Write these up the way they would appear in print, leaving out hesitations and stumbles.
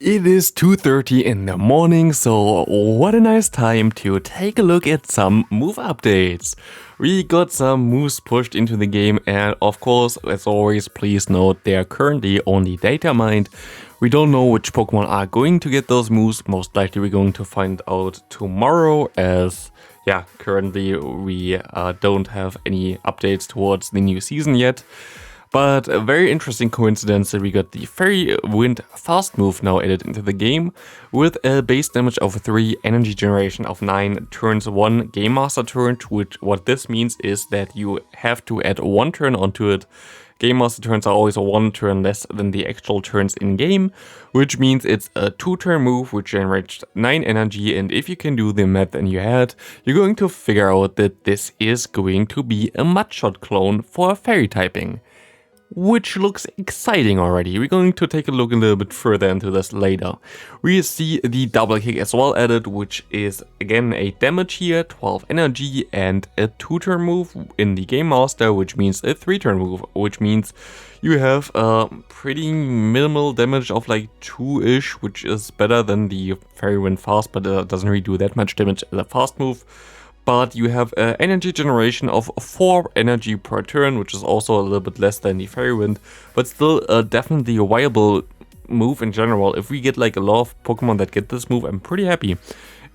It is 2:30 in the morning, so what a nice time to take a look at some move updates. We got some moves pushed into the game, and of course, as always, please note they are currently only data mined. We don't know which Pokemon are going to get those moves. Most likely we're going to find out tomorrow, as currently we don't have any updates towards the new season yet. But a very interesting coincidence that we got the Fairy Wind fast move now added into the game with a base damage of 3, energy generation of 9, turns 1 Game Master turn, which what this means is that you have to add 1 turn onto it. Game Master turns are always 1 turn less than the actual turns in game, which means it's a 2-turn move which generates 9 energy, and if you can do the math in your head, you're going to figure out that this is going to be a Mudshot clone for Fairy typing. Which looks exciting already. We're going to take a look a little bit further into this later. We see the double kick as well added, which is again 8 damage here, 12 energy, and a 2-turn move in the Game Master, which means a 3-turn move, which means you have pretty minimal damage of like 2-ish, which is better than the Fairy Wind fast, but doesn't really do that much damage as a fast move. But you have an energy generation of 4 energy per turn, which is also a little bit less than the Fairy Wind, but still definitely a viable move in general. If we get like a lot of Pokemon that get this move, I'm pretty happy.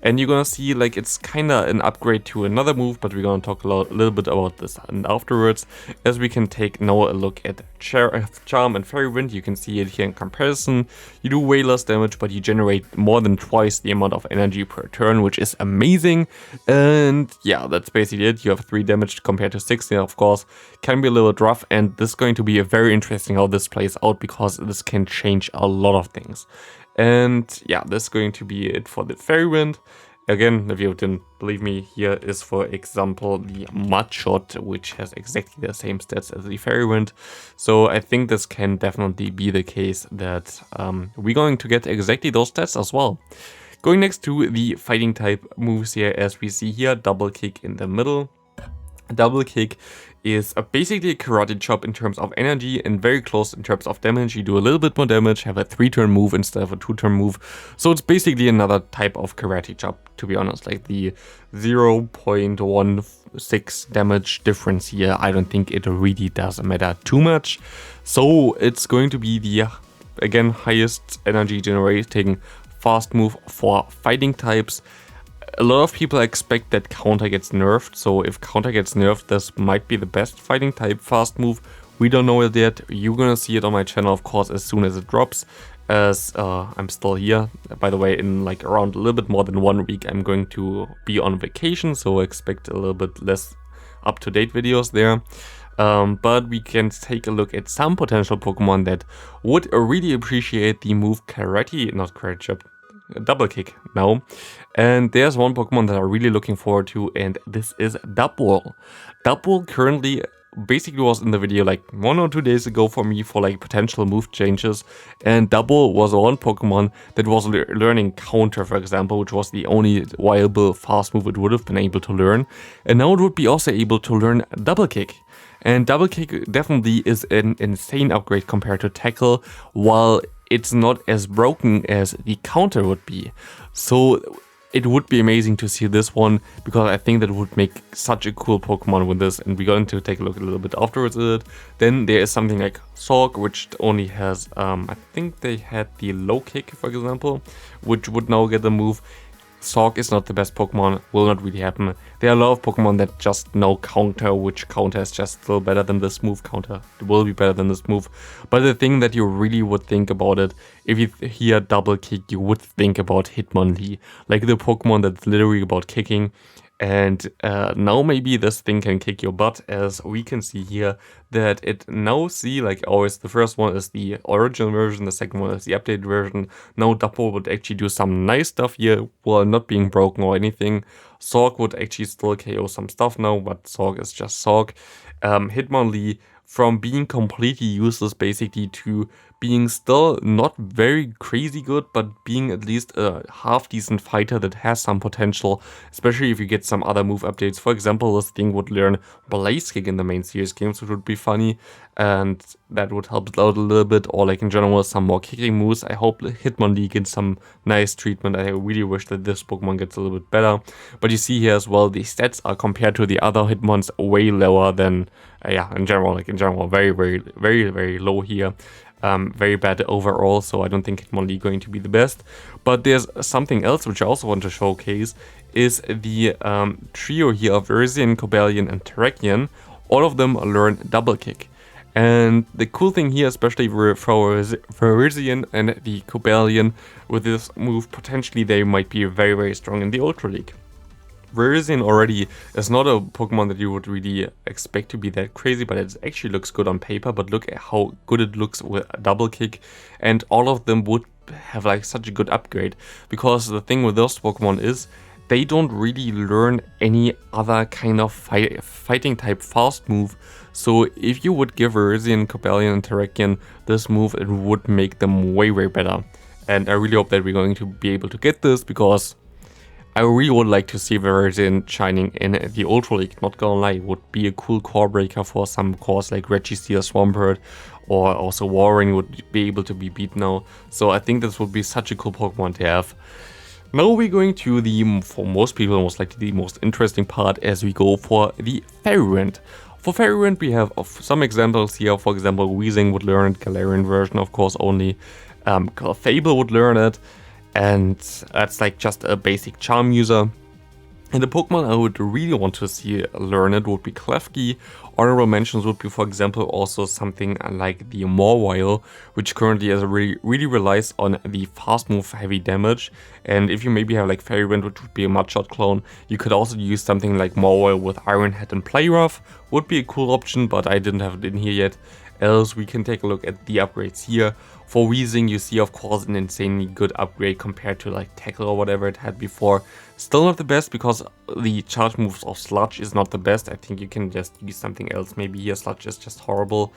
And you're gonna see like it's kinda an upgrade to another move, but we're gonna talk a little bit about this and afterwards, as we can take now a look at Charm and Fairy Wind. You can see it here in comparison. You do way less damage, but you generate more than twice the amount of energy per turn, which is amazing. And yeah, that's basically it. You have 3 damage compared to 16, of course. Can be a little bit rough, and this is going to be very interesting how this plays out, because this can change a lot of things. And yeah, this is going to be it for the Fairy Wind. Again, if you didn't believe me, here is for example the Mudshot, which has exactly the same stats as the Fairy Wind. So I think this can definitely be the case that we're going to get exactly those stats as well. Going next to the fighting type moves here, as we see here, double kick in the middle. Double kick is basically a karate chop in terms of energy and very close in terms of damage. You do a little bit more damage, have a 3-turn move instead of a 2-turn move. So it's basically another type of karate chop, to be honest. Like the 0.16 damage difference here, I don't think it really does matter too much. So it's going to be the, again, highest energy generating fast move for fighting types. A lot of people expect that Counter gets nerfed, so if Counter gets nerfed, this might be the best fighting type fast move. We don't know it yet. You're gonna see it on my channel, of course, as soon as it drops, as I'm still here. By the way, in like around a little bit more than 1 week, I'm going to be on vacation, so expect a little bit less up-to-date videos there. But we can take a look at some potential Pokemon that would really appreciate the move double kick now. And there's one Pokemon that I'm really looking forward to, and this is Dubwool. Dubwool currently basically was in the video like 1 or 2 days ago for me for like potential move changes, and Dubwool was one Pokemon that was learning Counter, for example, which was the only viable fast move it would have been able to learn, and now it would be also able to learn Double Kick. And Double Kick definitely is an insane upgrade compared to Tackle, while it's not as broken as the Counter would be. So it would be amazing to see this one, because I think that would make such a cool Pokemon with this, and we're going to take a look a little bit afterwards at it. Then there is something like Sork, which only has, I think they had the low kick, for example, which would now get a move. Sork is not the best Pokemon, will not really happen. There are a lot of Pokemon that just know Counter, which Counter is just still better than this move. Counter will be better than this move. But the thing that you really would think about it, if you hear Double Kick, you would think about Hitmonlee, like the Pokemon that's literally about kicking. And now maybe this thing can kick your butt, as we can see here that it now see, like always, the first one is the original version, the second one is the updated version. Now Dubwool would actually do some nice stuff here while not being broken or anything. Sork would actually still KO some stuff now, but Sork is just Sork. Hitmonlee, from being completely useless basically to being still not very crazy good, but being at least a half-decent fighter that has some potential, especially if you get some other move updates. For example, this thing would learn Blaze Kick in the main series games, which would be funny, and that would help it out a little bit, or like in general, some more kicking moves. I hope Hitmonlee gets some nice treatment. I really wish that this Pokemon gets a little bit better, but you see here as well, the stats are compared to the other Hitmons way lower than, in general, very, very, very, very low here. Very bad overall, so I don't think Hitmonlee going to be the best. But there's something else which I also want to showcase, is the trio here of Virizion, Cobalion, and Terrakion. All of them learn Double Kick. And the cool thing here, especially for Virizion and the Cobalion, with this move, potentially they might be very, very strong in the Ultra League. Virizion already is not a Pokemon that you would really expect to be that crazy, but it actually looks good on paper. But look at how good it looks with a Double Kick, and all of them would have like such a good upgrade, because the thing with those Pokemon is they don't really learn any other kind of fighting type fast move. So if you would give Virizion, Cobalion, and Terrakion this move, it would make them way, way better. And I really hope that we're going to be able to get this, because I really would like to see Virizion shining in the Ultra League, not gonna lie. It would be a cool core breaker for some cores like Registeel, Swampert, or also Warren would be able to be beat now. So I think this would be such a cool Pokemon to have. Now we're going to the, for most people, most likely the most interesting part, as we go for the Fairy Wind. For Fairy Wind, we have some examples here. For example, Weezing would learn it, Galarian version, of course, only. Clefable would learn it. And that's like just a basic charm user. And the Pokemon I would really want to see learn it would be Klefki. Honorable mentions would be, for example, also something like the Mawile, which currently really relies on the fast move heavy damage. And if you maybe have like Fairy Wind, which would be a Mudshot clone, you could also use something like Mawile with Iron Head and Play Rough. Would be a cool option, but I didn't have it in here yet. Else we can take a look at the upgrades here. For Weezing, you see of course an insanely good upgrade compared to like Tackle or whatever it had before. Still not the best, because the charge moves of Sludge is not the best. I think you can just use something else. Maybe here Sludge is just horrible.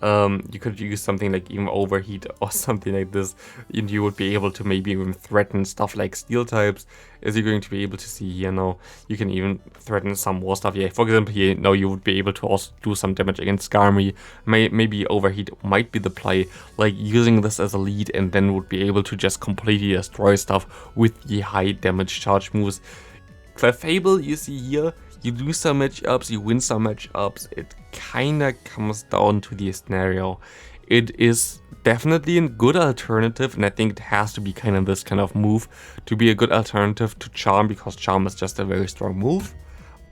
You could use something like even Overheat or something like this, and you would be able to maybe even threaten stuff like Steel types, as you're going to be able to see here now. You can even threaten some more stuff. Yeah, for example, here now you would be able to also do some damage against Skarmory. Maybe Overheat might be the play, like using this as a lead, and then would be able to just completely destroy stuff with the high damage charge moves. Clefable, you see here, you lose some matchups, you win some matchups. It kinda comes down to the scenario. It is definitely a good alternative, and I think it has to be kind of this kind of move to be a good alternative to Charm, because Charm is just a very strong move.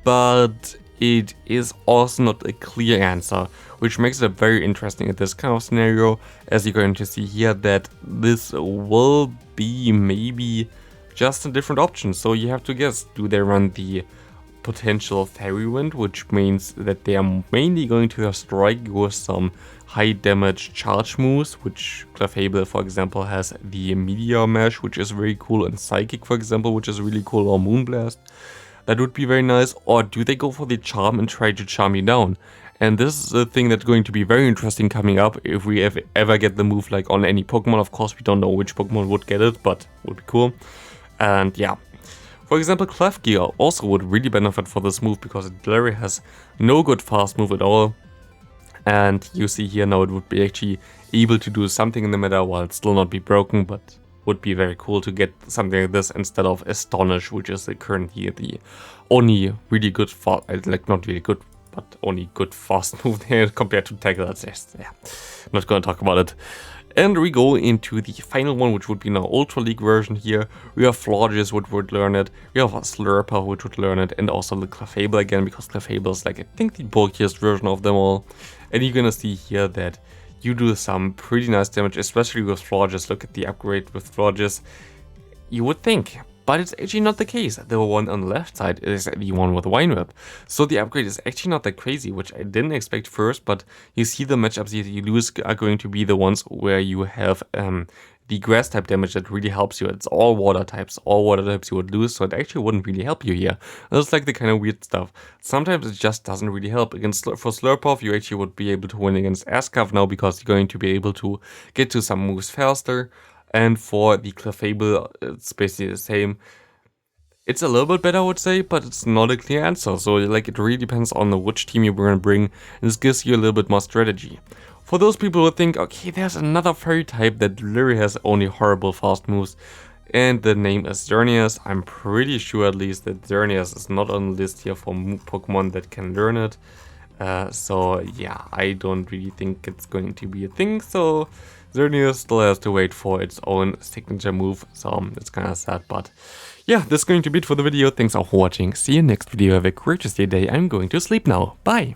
But it is also not a clear answer, which makes it very interesting at this kind of scenario, as you're going to see here that this will be maybe just a different option. So you have to guess, do they run the potential Fairy Wind, which means that they are mainly going to strike you with some high damage charge moves, which Clefable, for example, has the Meteor Mash, which is very cool, and Psychic, for example, which is really cool, or Moonblast. That would be very nice. Or do they go for the Charm and try to charm you down? And this is a thing that's going to be very interesting coming up if we ever get the move like on any Pokemon. Of course, we don't know which Pokemon would get it, but would be cool. And yeah. For example, Klefki also would really benefit for this move, because it literally has no good fast move at all. And you see here now it would be actually able to do something in the meta while it still not be broken, but would be very cool to get something like this instead of Astonish, which is currently the only really good, like not really good, but only good fast move there compared to Tackle. That's just, yeah, I'm not gonna talk about it. And we go into the final one, which would be now Ultra League version here. We have Florges, which would learn it. We have a Slurper, which would learn it. And also the Clefable again, because Clefable is like, I think, the bulkiest version of them all. And you're gonna see here that you do some pretty nice damage, especially with Florges. Look at the upgrade with Florges. You would think, but it's actually not the case. The one on the left side is the one with Vine Whip. So the upgrade is actually not that crazy, which I didn't expect first, but you see the matchups that you lose are going to be the ones where you have the grass type damage that really helps you. It's all water types you would lose, so it actually wouldn't really help you here. That's like the kind of weird stuff. Sometimes it just doesn't really help. For Slurpuff, you actually would be able to win against Ascaf now because you're going to be able to get to some moves faster. And for the Clefable, it's basically the same. It's a little bit better, I would say, but it's not a clear answer. So like it really depends on which team you're going to bring, and this gives you a little bit more strategy. For those people who think, okay, there's another fairy type that literally has only horrible fast moves, and the name is Xerneas. I'm pretty sure at least that Xerneas is not on the list here for Pokemon that can learn it. So yeah, I don't really think it's going to be a thing, so Xerneas still has to wait for its own signature move, so it's kinda sad, but yeah, this is going to be it for the video. Thanks all for watching, see you next video, have a great rest of your day, I'm going to sleep now, bye!